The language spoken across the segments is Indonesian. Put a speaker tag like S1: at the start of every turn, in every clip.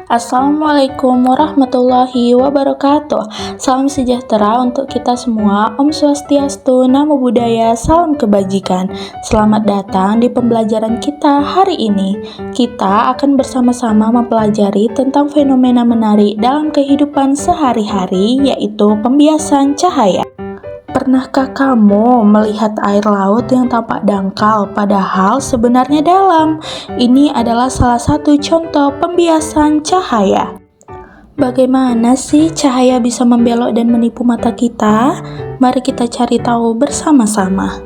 S1: Assalamualaikum warahmatullahi wabarakatuh. Salam sejahtera untuk kita semua. Om Swastiastu, Namo Buddhaya, salam kebajikan. Selamat datang di pembelajaran kita hari ini. Kita akan bersama-sama mempelajari tentang fenomena menarik dalam kehidupan sehari-hari, yaitu pembiasan cahaya. Pernahkah kamu melihat air laut yang tampak dangkal padahal sebenarnya dalam? Ini adalah salah satu contoh pembiasan cahaya. Bagaimana sih cahaya bisa membelok dan menipu mata kita? Mari kita cari tahu bersama-sama.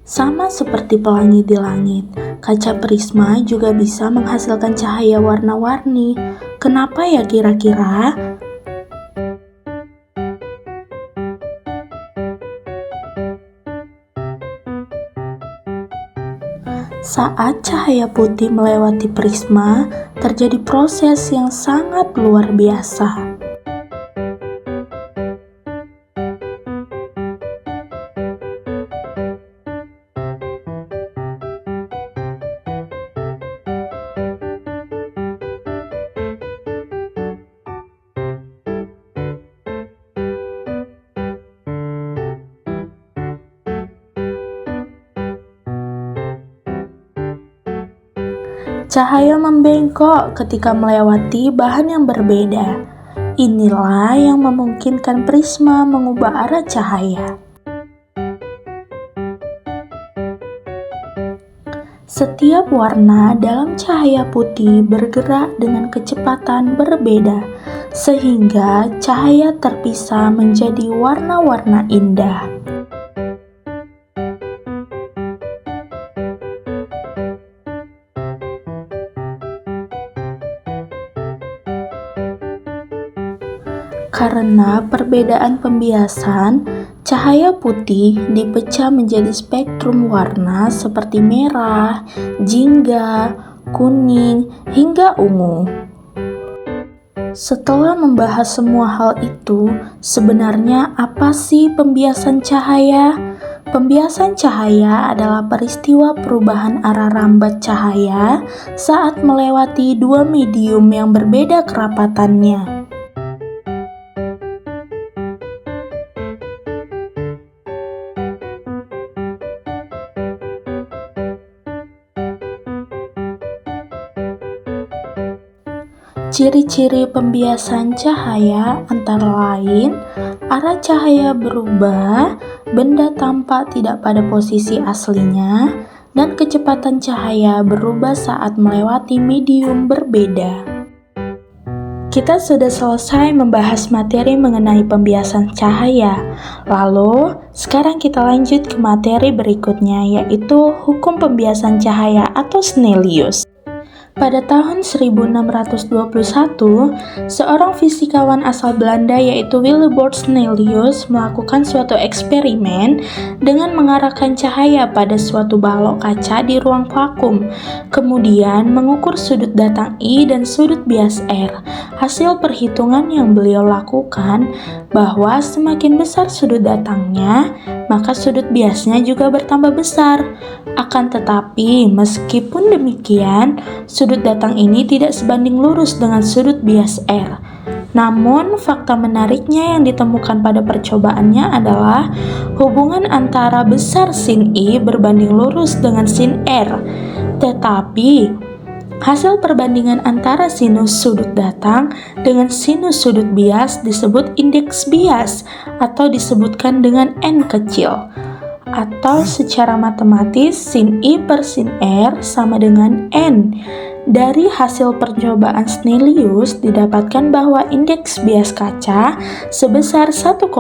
S1: Sama seperti pelangi di langit, kaca prisma juga bisa menghasilkan cahaya warna-warni. Kenapa ya kira-kira? Saat cahaya putih melewati prisma, terjadi proses yang sangat luar biasa. Cahaya membengkok ketika melewati bahan yang berbeda. Inilah yang memungkinkan prisma mengubah arah cahaya. Setiap warna dalam cahaya putih bergerak dengan kecepatan berbeda, sehingga cahaya terpisah menjadi warna-warna indah. Karena perbedaan pembiasan, cahaya putih dipecah menjadi spektrum warna seperti merah, jingga, kuning, hingga ungu. Setelah membahas semua hal itu, sebenarnya apa sih pembiasan cahaya? Pembiasan cahaya adalah peristiwa perubahan arah rambat cahaya saat melewati dua medium yang berbeda kerapatannya. Ciri-ciri pembiasan cahaya antara lain, arah cahaya berubah, benda tampak tidak pada posisi aslinya, dan kecepatan cahaya berubah saat melewati medium berbeda. Kita sudah selesai membahas materi mengenai pembiasan cahaya. Lalu, sekarang kita lanjut ke materi berikutnya, yaitu hukum pembiasan cahaya atau Snellius. Pada tahun 1621, seorang fisikawan asal Belanda yaitu Willibord Snellius melakukan suatu eksperimen dengan mengarahkan cahaya pada suatu balok kaca di ruang vakum, kemudian mengukur sudut datang I dan sudut bias R. Hasil perhitungan yang beliau lakukan bahwa semakin besar sudut datangnya, maka sudut biasnya juga bertambah besar. Akan tetapi, meskipun demikian, sudut datang ini tidak sebanding lurus dengan sudut bias R. Namun, fakta menariknya yang ditemukan pada percobaannya adalah hubungan antara besar sin I berbanding lurus dengan sin R. Tetapi, hasil perbandingan antara sinus sudut datang dengan sinus sudut bias disebut indeks bias atau disebutkan dengan N kecil. Atau secara matematis sin I per sin R sama dengan N. Dari hasil percobaan Snellius didapatkan bahwa indeks bias kaca sebesar 1,5.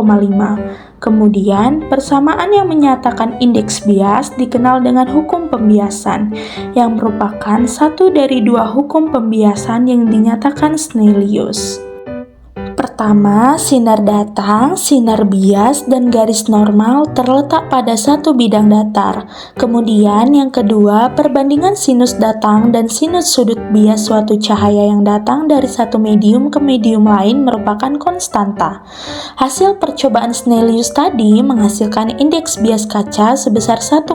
S1: Kemudian persamaan yang menyatakan indeks bias dikenal dengan hukum pembiasan, yang merupakan satu dari dua hukum pembiasan yang dinyatakan Snellius. Pertama, sinar datang, sinar bias, dan garis normal terletak pada satu bidang datar. Kemudian yang kedua, perbandingan sinus datang dan sinus sudut bias suatu cahaya yang datang dari satu medium ke medium lain merupakan konstanta. Hasil percobaan Snellius tadi menghasilkan indeks bias kaca sebesar 1,5.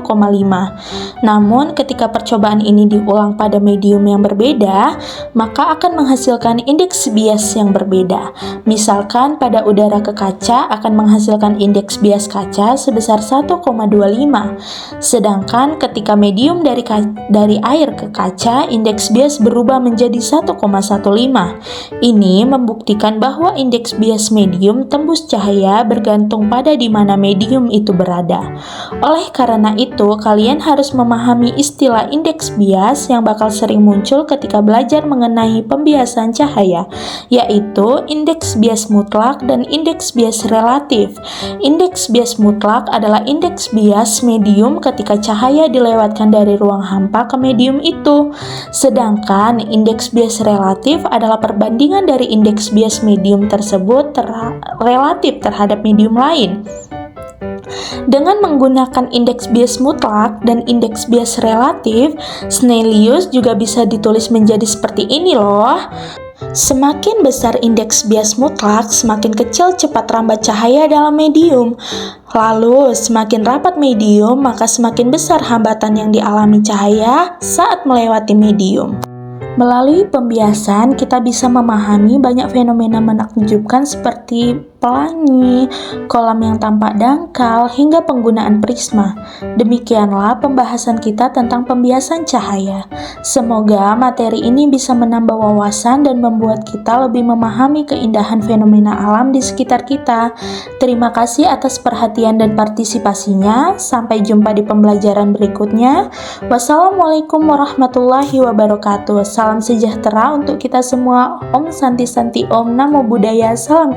S1: Namun ketika percobaan ini diulang pada medium yang berbeda, maka akan menghasilkan indeks bias yang berbeda. Misalkan pada udara ke kaca akan menghasilkan indeks bias kaca sebesar 1,25, sedangkan ketika medium dari air ke kaca, indeks bias berubah menjadi 1,15. Ini membuktikan bahwa indeks bias medium tembus cahaya bergantung pada di mana medium itu berada. Oleh karena itu, kalian harus memahami istilah indeks bias yang bakal sering muncul ketika belajar mengenai pembiasan cahaya, yaitu indeks bias mutlak dan indeks bias relatif. Indeks bias mutlak adalah indeks bias medium ketika cahaya dilewatkan dari ruang hampa ke medium itu. Sedangkan indeks bias relatif adalah perbandingan dari indeks bias medium tersebut relatif terhadap medium lain. Dengan menggunakan indeks bias mutlak dan indeks bias relatif, Snellius juga bisa ditulis menjadi seperti ini loh. Semakin besar indeks bias mutlak, semakin kecil cepat rambat cahaya dalam medium. Lalu, semakin rapat medium, maka semakin besar hambatan yang dialami cahaya saat melewati medium. Melalui pembiasan, kita bisa memahami banyak fenomena menakjubkan seperti pelangi, kolam yang tampak dangkal, hingga penggunaan prisma. Demikianlah pembahasan kita tentang pembiasan cahaya. Semoga materi ini bisa menambah wawasan dan membuat kita lebih memahami keindahan fenomena alam di sekitar kita. Terima kasih atas perhatian dan partisipasinya. Sampai jumpa di pembelajaran berikutnya. Wassalamualaikum warahmatullahi wabarakatuh. Salam sejahtera untuk kita semua. Om Santi Santi Om, Namo Buddhaya, salam